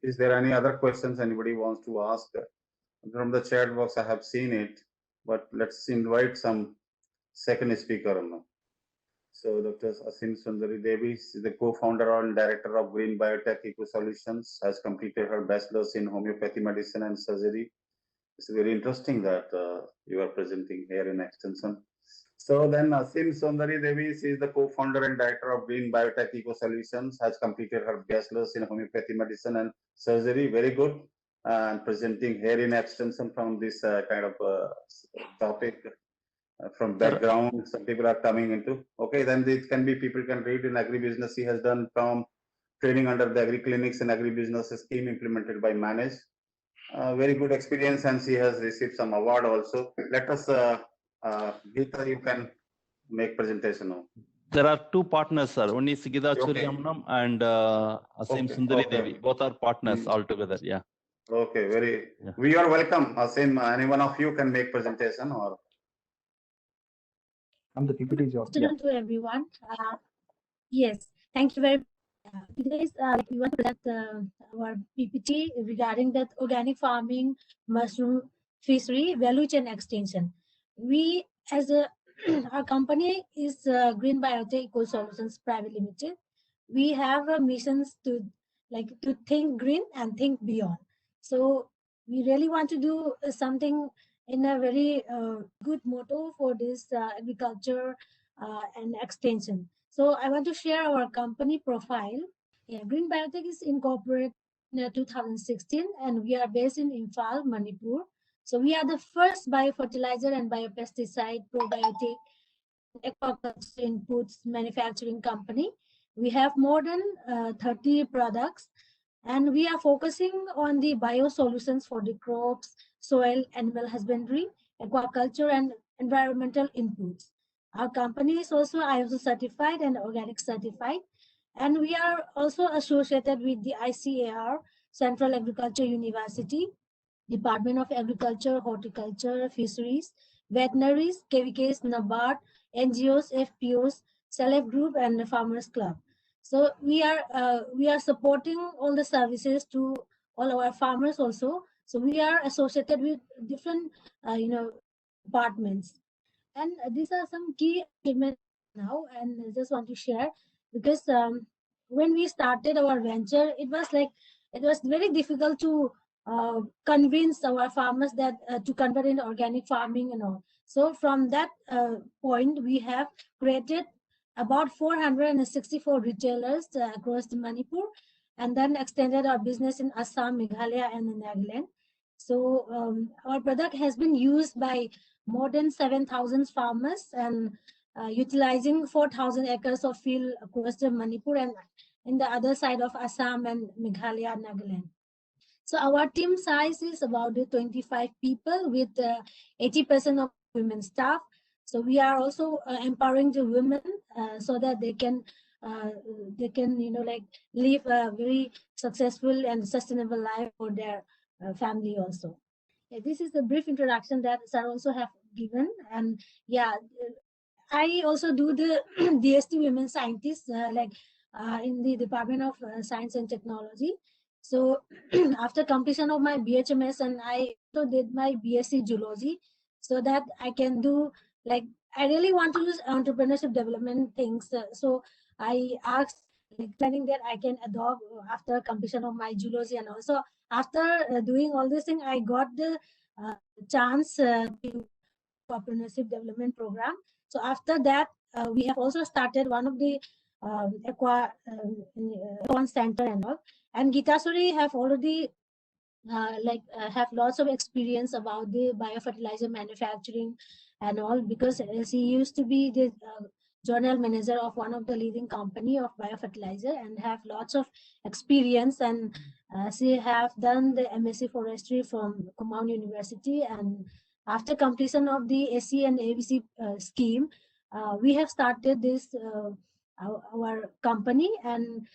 Is there any other questions anybody wants to ask? From the chat box, I have seen it, but let's invite some second speaker now. So Dr. Asim Sundari Devi is the co-founder and director of Green Biotech Eco Solutions, has completed her bachelor's in homeopathy medicine and surgery. It's very interesting that you are presenting here in extension. So then Asim Sundari Devi is the co-founder and director of Green Biotech Eco Solutions, has completed her bachelor's in homeopathy medicine and surgery. Very good. And presenting here in extension from this kind of topic from background. Some people are coming into. Okay, then it can be people can read in agribusiness. He has done from training under the agri clinics and agribusiness scheme implemented by Manage. Very good experience, and she has received some award also. Let us, Geeta, you can make presentation now. There are two partners, sir. One is Gita Churyamanam and Asim Sundari Devi. Both are partners altogether. Yeah. Okay, we are welcome. Asim, any one of you can make presentation or. I'm the PPT job. Good afternoon to everyone. Yes, thank you very much. Today we want to present our PPT regarding that organic farming, mushroom fishery, value chain extension. We, as our company is Green Biotech Eco Solutions Private Limited. We have missions to think green and think beyond. So we really want to do something in a very good motto for this agriculture and extension. So I want to share our company profile. Yeah, Green Biotech is incorporated in 2016 and we are based in Imphal, Manipur. So we are the first biofertilizer and biopesticide probiotic aquaculture inputs manufacturing company. We have more than 30 products and we are focusing on the biosolutions for the crops, soil, animal husbandry, aquaculture, and environmental inputs. Our company is also ISO certified and organic certified, and we are also associated with the ICAR, Central Agriculture University, Department of Agriculture, Horticulture, Fisheries, Veterinaries, KVKs, NABARD, NGOs, FPOs, Select Group, and the Farmers Club. So we are supporting all the services to all our farmers also. So we are associated with different departments, and these are some key achievements now. And I just want to share because when we started our venture, it was very difficult to convince our farmers that to convert into organic farming and all. So from that point, we have created about 464 retailers across the Manipur, and then extended our business in Assam, Meghalaya, and Nagaland. So our product has been used by more than 7,000 farmers and utilizing 4,000 acres of field across the Manipur and in the other side of Assam and Meghalaya, Nagaland. So our team size is about 25 people with 80% of women staff. So we are also empowering the women so that they can live a very successful and sustainable life for their family also. This is a brief introduction that sir also have given, and yeah, I also do the DST Women Scientists in the Department of Science and Technology. So after completion of my BHMS, and I also did my BSc Zoology, so that I can do I really want to use entrepreneurship development things. So I asked planning that I can adopt after completion of my Zoology, and also after doing all this thing, I got the chance to entrepreneurship development program. So after that, we have also started one of the aqua center and all. And Gitasuri have already have lots of experience about the biofertilizer manufacturing and all, because she used to be the general manager of one of the leading company of biofertilizer and have lots of experience. And she have done the MSc Forestry from Kumaon University. And after completion of the SC and ABC scheme, we have started this our company, and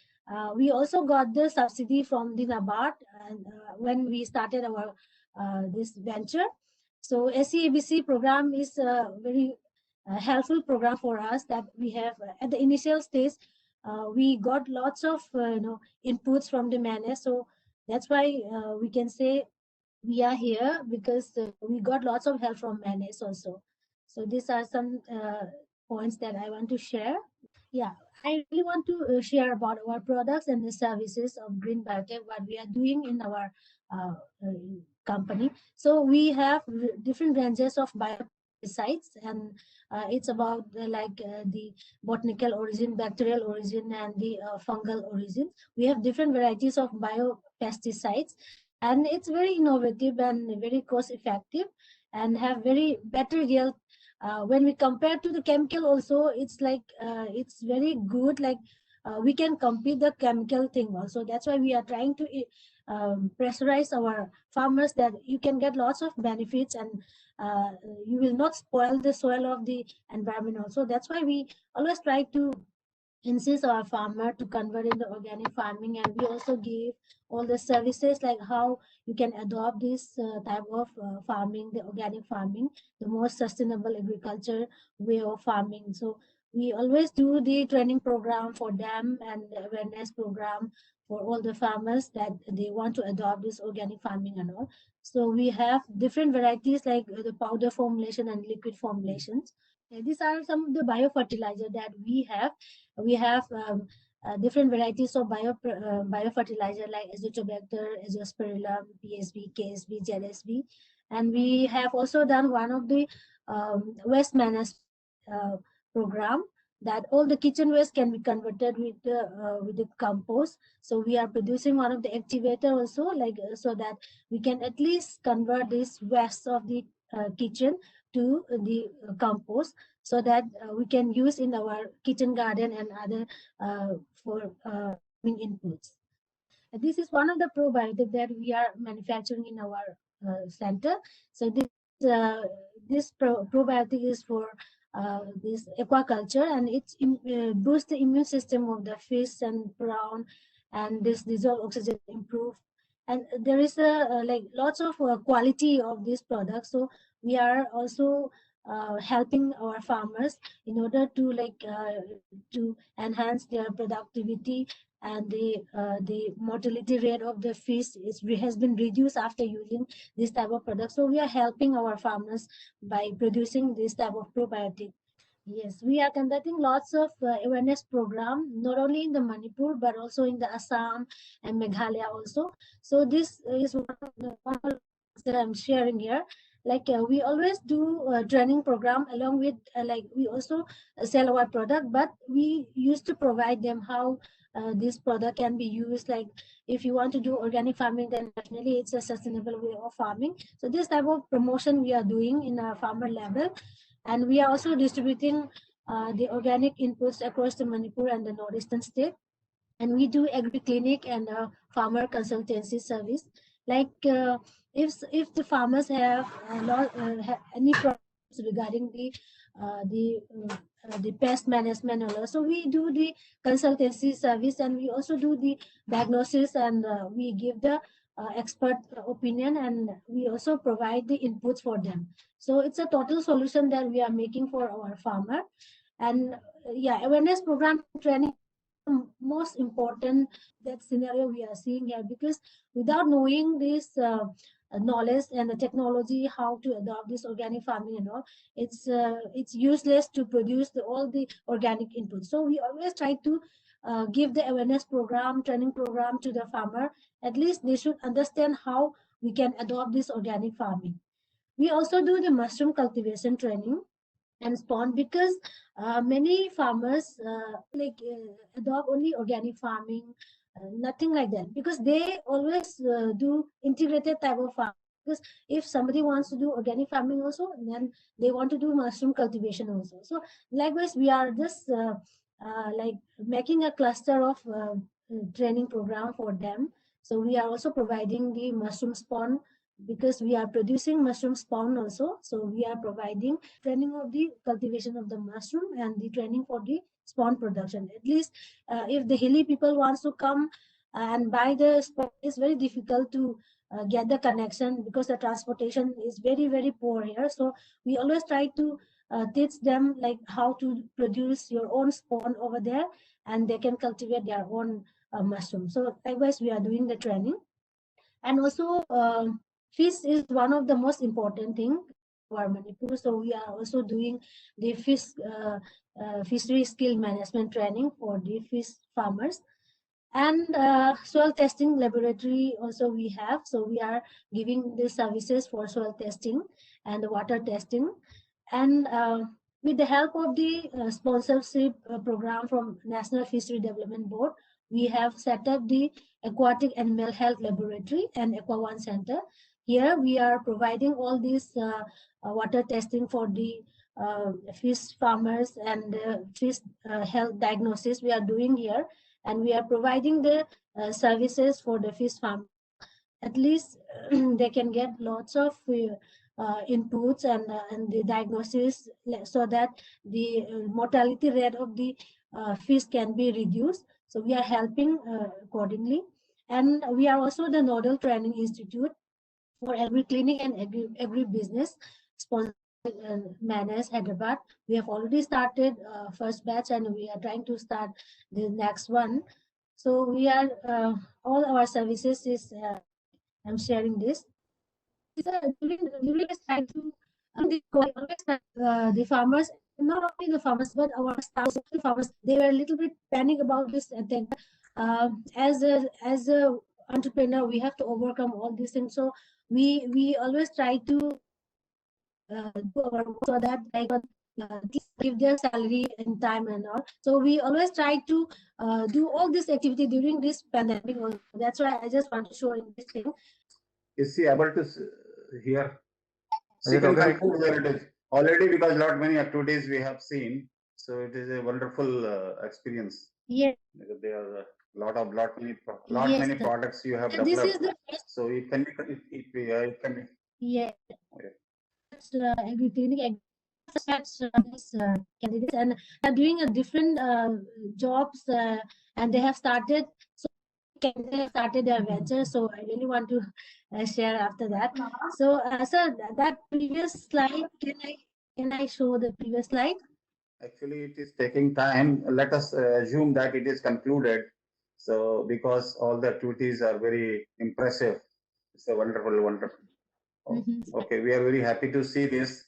we also got the subsidy from the NABARD and when we started our this venture. So SCABC program is a very helpful program for us that we have at the initial stage. We got lots of inputs from the managers. So That's why we can say we are here because we got lots of help from Manes also. So these are some points that I want to share. Yeah, I really want to share about our products and the services of Green Biotech, what we are doing in our uh, uh, company. So we have different ranges of biopesticides, and it's about the botanical origin, bacterial origin, and the fungal origin. We have different varieties of biopesticides, and it's very innovative and very cost effective, and have very better yield when we compare to the chemical also. It's like it's very good, like we can compete the chemical thing also. That's why we are trying to pressurize our farmers that you can get lots of benefits, and uh, you will not spoil the soil of the environment also. That's why we always try to insist our farmer to convert into organic farming, and we also give all the services like how you can adopt this type of farming, the organic farming, the most sustainable agriculture way of farming. So we always do the training program for them and the awareness program for all the farmers that they want to adopt this organic farming and all. So we have different varieties like the powder formulation and liquid formulations. These are some of the biofertilizer that we have. We have different varieties of biofertilizer like Azotobacter, Azospirillum, PSB, KSB, ZSB, and we have also done one of the waste management uh, program, that all the kitchen waste can be converted with the compost. So we are producing one of the activator also, like so that we can at least convert this waste of the kitchen to the compost, so that we can use in our kitchen garden and other for inputs. This is one of the probiotic that we are manufacturing in our center. So this probiotic is for this aquaculture, and it boosts the immune system of the fish and prawn, and this dissolved oxygen improve. And there is like lots of quality of this product. So we are also helping our farmers in order to enhance their productivity, and the mortality rate of the fish has been reduced after using this type of product. So we are helping our farmers by producing this type of probiotic. Yes, we are conducting lots of awareness program, not only in the Manipur, but also in the Assam and Meghalaya also. So this is one of the things that I'm sharing here. Like we always do a training program along with like we also sell our product, but we used to provide them how this product can be used. Like if you want to do organic farming, then definitely it's a sustainable way of farming. So this type of promotion we are doing in a farmer level, and we are also distributing the organic inputs across the Manipur and the northeastern state. And we do agri clinic and farmer consultancy service. Like if the farmers have any problems regarding the pest management, so we do the consultancy service, and we also do the diagnosis, and we give the expert opinion, and we also provide the inputs for them. So it's a total solution that we are making for our farmer. And yeah, awareness program training most important that scenario we are seeing here, because without knowing this knowledge and the technology how to adopt this organic farming and all, it's useless to produce all the organic input. So we always try to give the awareness program, training program to the farmer. At least they should understand how we can adopt this organic farming. We also do the mushroom cultivation training and spawn, because many farmers adopt only organic farming, nothing like that, because they always do integrated type of farming. Because if somebody wants to do organic farming also, then they want to do mushroom cultivation also. So likewise, we are just like making a cluster of training program for them. So we are also providing the mushroom spawn, because we are producing mushroom spawn also. So we are providing training of the cultivation of the mushroom and the training for the spawn production. At least if the hilly people wants to come and buy the spawn, it's very difficult to get the connection, because the transportation is very, very poor here. So we always try to teach them like how to produce your own spawn over there, and they can cultivate their own mushroom. So likewise, we are doing the training. And also, fish is one of the most important thing for Manipur. So we are also doing the fishery skill management training for the fish farmers. And soil testing laboratory also we have. So we are giving the services for soil testing and the water testing. And with the help of the sponsorship program from National Fishery Development Board, we have set up the Aquatic Animal Health Laboratory and Aqua1 Center. Here we are providing all these water testing for the fish farmers and fish health diagnosis we are doing here. And we are providing the services for the fish farm. At least they can get lots of inputs and the diagnosis, so that the mortality rate of the fish can be reduced. So we are helping accordingly. And we are also the nodal training institute for every clinic and every business, sponsored managed Hyderabad. We have already started first batch, and we are trying to start the next one. So we are all our services is I'm sharing this. During this time, the farmers, not only the farmers, but our staff, the farmers, they were a little bit panic about this attack. As a entrepreneur, we have to overcome all these things. So we always try to do our work so that they can give their salary in time and all. So we always try to do all this activity during this pandemic. That's why I just want to show in this thing. Is she able to hear? Is She it can okay? conclude where it is already, because lot many activities we have seen. So it is a wonderful experience. Yes. Because there are lot many Yes, many sir. products you have And this is developed. the first, So it can be. yeah. Okay. Agri-clinic this candidates, and are doing a different jobs, and they have started. So they have started their venture. So I really want to share after that. So sir, that previous slide, can I show the previous slide? Actually, it is taking time. Let us assume that it is concluded. So because all the activities are very impressive, it's a wonderful. Oh, okay, we are very happy to see this.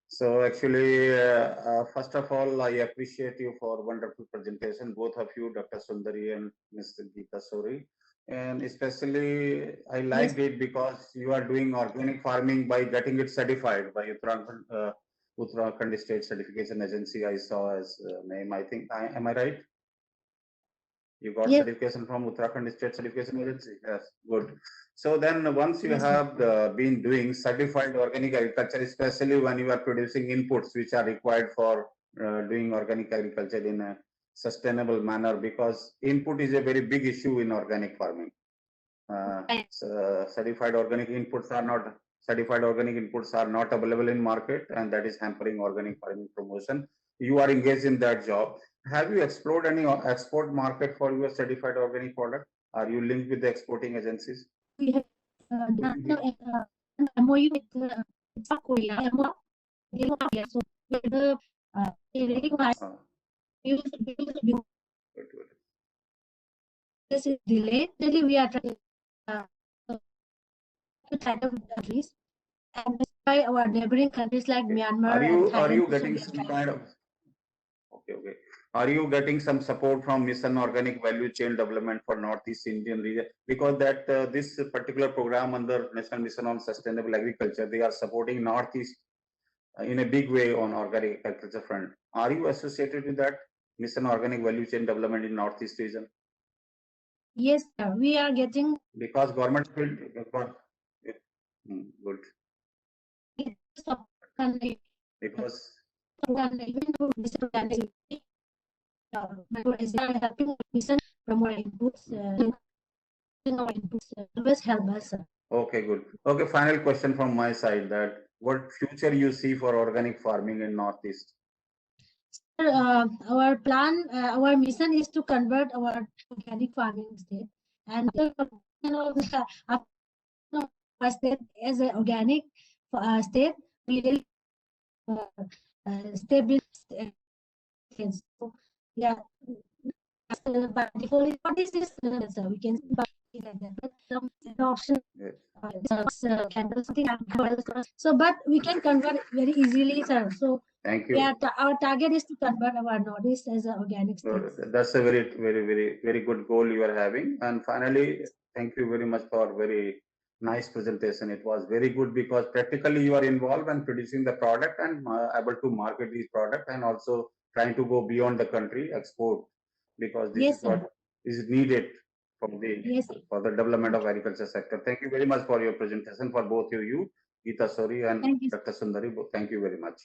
So actually, first of all, I appreciate you for wonderful presentation, both of you, Dr. Sundari and Mr. Geeta Sori. And especially, I liked it because you are doing organic farming by getting it certified by Uttarakhand State Certification Agency. I saw as name. I think, am I right? You got certification from Uttarakhand State Certification Agency. Yes, good. So then, once you have been doing certified organic agriculture, especially when you are producing inputs which are required for doing organic agriculture in a sustainable manner, because input is a very big issue in organic farming. Certified organic inputs are not available in market, and that is hampering organic farming promotion. You are engaged in that job. Have you explored any export market for your certified organic product? Are you linked with the exporting agencies? We have done MOU with South Korea. So the this is delayed. Really, we are trying to kind of countries, and by our neighboring countries like Myanmar and Thailand. Are you getting some kind of? Okay. Are you getting some support from Mission Organic Value Chain Development for Northeast Indian region? Because that this particular program under National Mission on Sustainable Agriculture, they are supporting Northeast in a big way on organic agriculture front. Are you associated with that Mission Organic Value Chain Development in Northeast region? Yes, sir. We are getting, because government field good. Because even though helping Mission promote inputs, always help us. Okay, good. Okay, final question from my side: that what future you see for organic farming in Northeast? Our plan, our mission is to convert our organic farming state, and our state as an organic state, we will stabilize. So, yeah, by default, what is this? So we can see by like that. But the option Yes. candle something. So, but we can convert very easily, sir. So, Thank you. yeah, our target is to convert our notice as an organic Good. state. That's a very good goal you are having. And finally, thank you very much for very nice presentation. It was very good because practically you are involved in producing the product and able to market these product and also trying to go beyond the country, export, because this Yes, is what sir. is needed Yes, sir. for the development of agriculture sector. Thank you very much for your presentation for both you, Geeta Sori and Thank you. Dr. Sundari. Thank you very much.